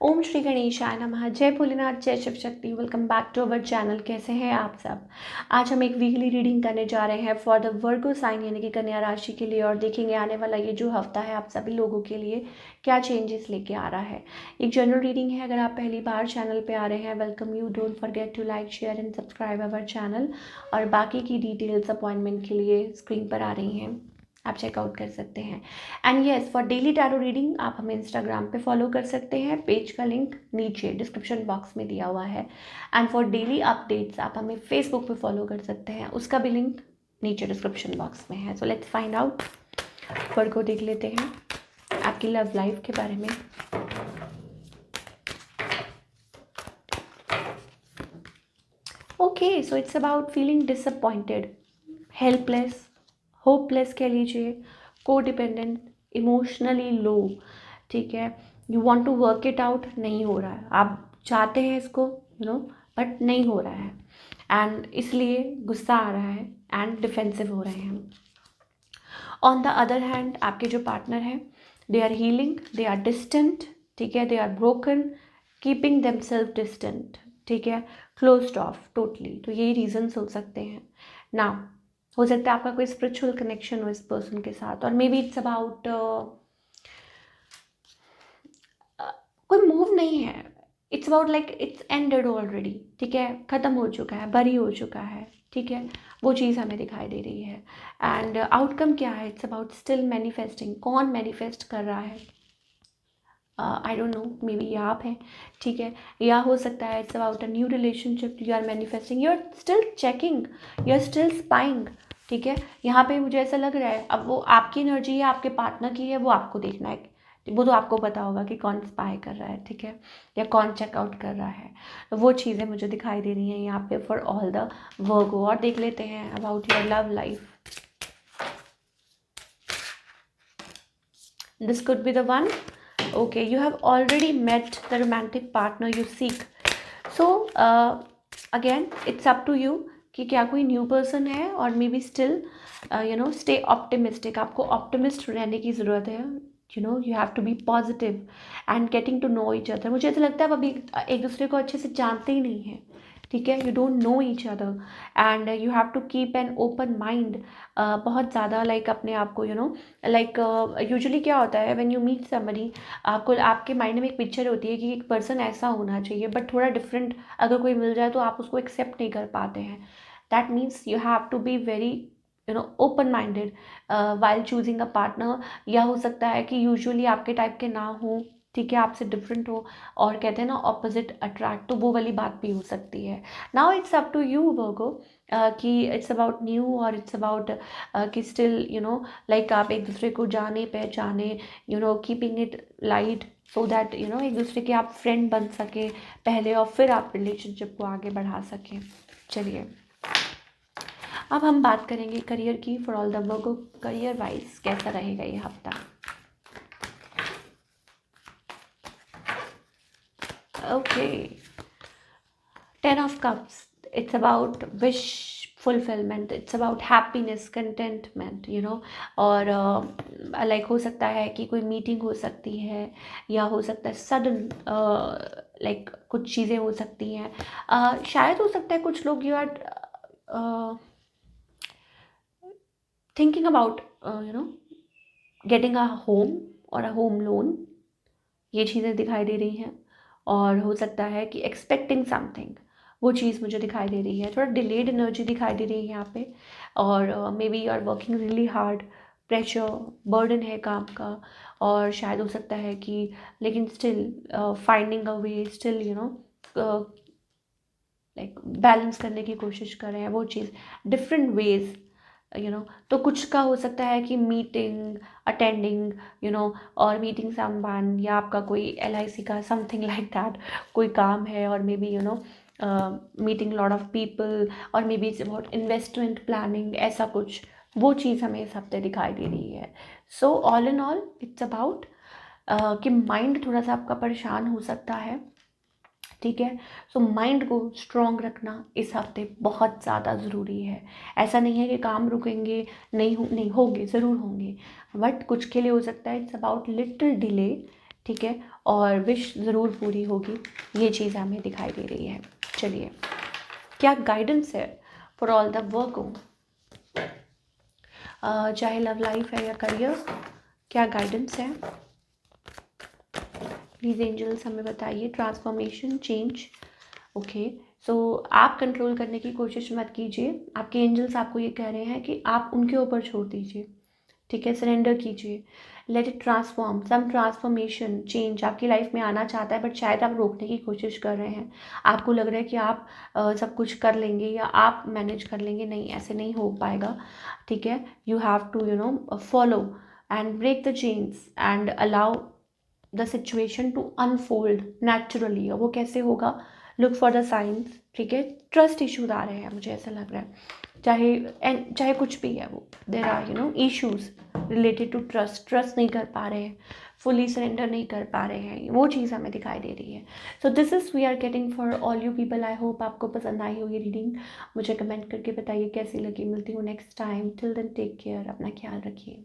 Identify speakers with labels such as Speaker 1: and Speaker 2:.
Speaker 1: ओम श्री गणेशाय नमः। जय भोलेनाथ, जय Shiv Shakti. Welcome back to our channel. कैसे हैं आप सब? आज हम एक वीकली रीडिंग करने जा रहे हैं फॉर द वर्गो साइन यानी कि कन्या राशि के लिए, और देखेंगे आने वाला ये जो हफ्ता है आप सभी लोगों के लिए क्या चेंजेस लेके आ रहा है। एक जनरल रीडिंग है। अगर आप पहली बार चैनल पे आ रहे हैं, welcome you. Don't forget to like, share and subscribe our channel. और बाकी की डिटेल्स अपॉइंटमेंट के लिए स्क्रीन पर आ रही हैं, आप चेकआउट कर सकते हैं। And yes, for daily tarot reading आप हमें इंस्टाग्राम पे फॉलो कर सकते हैं। पेज का लिंक नीचे डिस्क्रिप्शन बॉक्स में दिया हुआ है। एंड फॉर डेली अपडेट्स आप हमें फेसबुक पे फॉलो कर सकते हैं, उसका भी लिंक नीचे डिस्क्रिप्शन बॉक्स में है। So let's find out. Word को देख लेते हैं आपकी लव लाइफ के बारे में। Okay, so it's about feeling disappointed, helpless, hopeless कह लीजिए, को डिपेंडेंट, इमोशनली लो। ठीक है, you want to work it out, नहीं हो रहा है, आप चाहते हैं इसको बट नहीं हो रहा है, एंड इसलिए गुस्सा आ रहा है एंड डिफेंसिव हो रहे हैं। ऑन द अदर हैंड आपके जो पार्टनर हैं, they are healing, they are distant. ठीक है, they are broken, keeping them self distant. ठीक है, क्लोज्ड ऑफ टोटली। तो यही रीजंस हो सकते हैं ना। हो सकता है आपका कोई स्पिरिचुअल कनेक्शन हो इस पर्सन के साथ, और मे बी इट्स अबाउट कोई मूव नहीं है। It's about like it's ended already. ठीक है, ख़त्म हो चुका है, बरी हो चुका है। ठीक है, वो चीज़ हमें दिखाई दे रही है। एंड आउटकम क्या है? It's about still manifesting. कौन मैनिफेस्ट कर रहा है? I don't know, maybe ये आप हैं। ठीक है, या हो सकता है it's about a new relationship you are manifesting, you are still checking, you are still spying. ठीक है, यहाँ पे मुझे ऐसा लग रहा है अब वो आपकी एनर्जी है, आपके पार्टनर की है, वो आपको देखना है। वो तो आपको पता होगा कि कौन स्पाई कर रहा है, ठीक है, या कौन चेकआउट कर रहा है। तो वो चीज़ें मुझे दिखाई दे रही हैं यहाँ पे फॉर ऑल द वर्गो। और देख लेते हैं about your love life. This could be the one. Okay, you have already met the romantic partner you seek. So again it's up to you कि क्या कोई न्यू पर्सन है, और may be still stay optimistic. आपको optimist रहने की ज़रूरत है। You have to be positive and getting to know each other. मुझे ऐसा लगता है आप अभी एक दूसरे को अच्छे से जानते ही नहीं हैं। ठीक है, you don't know each other and you have to keep an open mind. बहुत ज़्यादा लाइक अपने आप को लाइक यूजुअली क्या होता है व्हेन यू मीट समबडी, आपको आपके माइंड में एक पिक्चर होती है कि एक पर्सन ऐसा होना चाहिए, बट थोड़ा डिफरेंट अगर कोई मिल जाए तो आप उसको एक्सेप्ट नहीं कर पाते हैं। That means you have to be very open minded while choosing a partner. या हो सकता है कि यूजुअली आपके टाइप के ना हो, ठीक है, आपसे डिफरेंट हो, और कहते हैं ना ऑपोजिट अट्रैक्ट, तो वो वाली बात भी हो सकती है। Now it's up to you Virgo कि इट्स अबाउट न्यू, और इट्स अबाउट कि स्टिल लाइक आप एक दूसरे को जाने पहचाने, keeping it light, so that एक दूसरे के आप फ्रेंड बन सके पहले, और फिर आप रिलेशनशिप को आगे बढ़ा सकें। चलिए, अब हम बात करेंगे करियर की for all the Virgo. Career wise कैसा रहेगा ये हफ्ता? Okay, 10 of Cups. It's about wish fulfillment. It's about happiness, contentment, और लाइक हो सकता है कि कोई मीटिंग हो सकती है, या हो सकता है सडन लाइक कुछ चीज़ें हो सकती हैं। शायद हो सकता है कुछ लोग you are thinking about getting a home और अ होम लोन। ये चीज़ें दिखाई दे रही हैं। और हो सकता है कि एक्सपेक्टिंग समथिंग, वो चीज़ मुझे दिखाई दे रही है। थोड़ा डिलेड एनर्जी दिखाई दे रही है यहाँ पे। और may be you are working really hard, pressure, burden है काम का, और शायद हो सकता है कि लेकिन still finding a way, still like balance करने की कोशिश कर रहे हैं वो चीज़ डिफरेंट वेज। तो कुछ का हो सकता है कि मीटिंग अटेंडिंग, और मीटिंग समवन, या आपका कोई LIC का समथिंग लाइक दैट कोई काम है, और मे be meeting lot of people, और मे be it's about investment planning, ऐसा कुछ वो चीज़ हमें इस हफ्ते दिखाई दे रही है। So all in all it's about कि माइंड थोड़ा सा आपका परेशान हो सकता है। ठीक है, सो माइंड को स्ट्रॉन्ग रखना इस हफ्ते बहुत ज़्यादा ज़रूरी है। ऐसा नहीं है कि काम रुकेंगे, नहीं होंगे, ज़रूर होंगे, बट कुछ के लिए हो सकता है इट्स अबाउट लिटिल डिले ठीक है, और विश ज़रूर पूरी होगी, ये चीज़ हमें दिखाई दे रही है। चलिए, क्या गाइडेंस है फॉर ऑल द वर्को, चाहे लव लाइफ है या करियर, क्या गाइडेंस है प्लीज़ एंजल्स हमें बताइए। Transformation, change, okay. सो आप कंट्रोल करने की कोशिश मत कीजिए, आपके एंजल्स आपको ये कह रहे हैं कि आप उनके ऊपर छोड़ दीजिए, ठीक है, सरेंडर कीजिए। Let it transform, some transformation change आपकी लाइफ में आना चाहता है, बट शायद आप रोकने की कोशिश कर रहे हैं। आपको लग रहा है कि आप सब कुछ कर लेंगे या आप मैनेज कर लेंगे, नहीं, ऐसे नहीं हो पाएगा, ठीक है। You have to follow and break the chains and allow the situation to unfold naturally. वो कैसे होगा, लुक फॉर द साइंस, ठीक है। ट्रस्ट इश्यूज आ रहे हैं, मुझे ऐसा लग रहा है, चाहे कुछ भी है वो, there are issues related to trust नहीं कर पा रहे हैं, फुली सरेंडर नहीं कर पा रहे हैं, वो चीज़ हमें दिखाई दे रही है। So this is we are getting for all you people. I hope आपको पसंद आई होगी रीडिंग, मुझे कमेंट करके बताइए कैसी लगी। मिलती हूँ next time, till then take care, अपना ख्याल रखिए।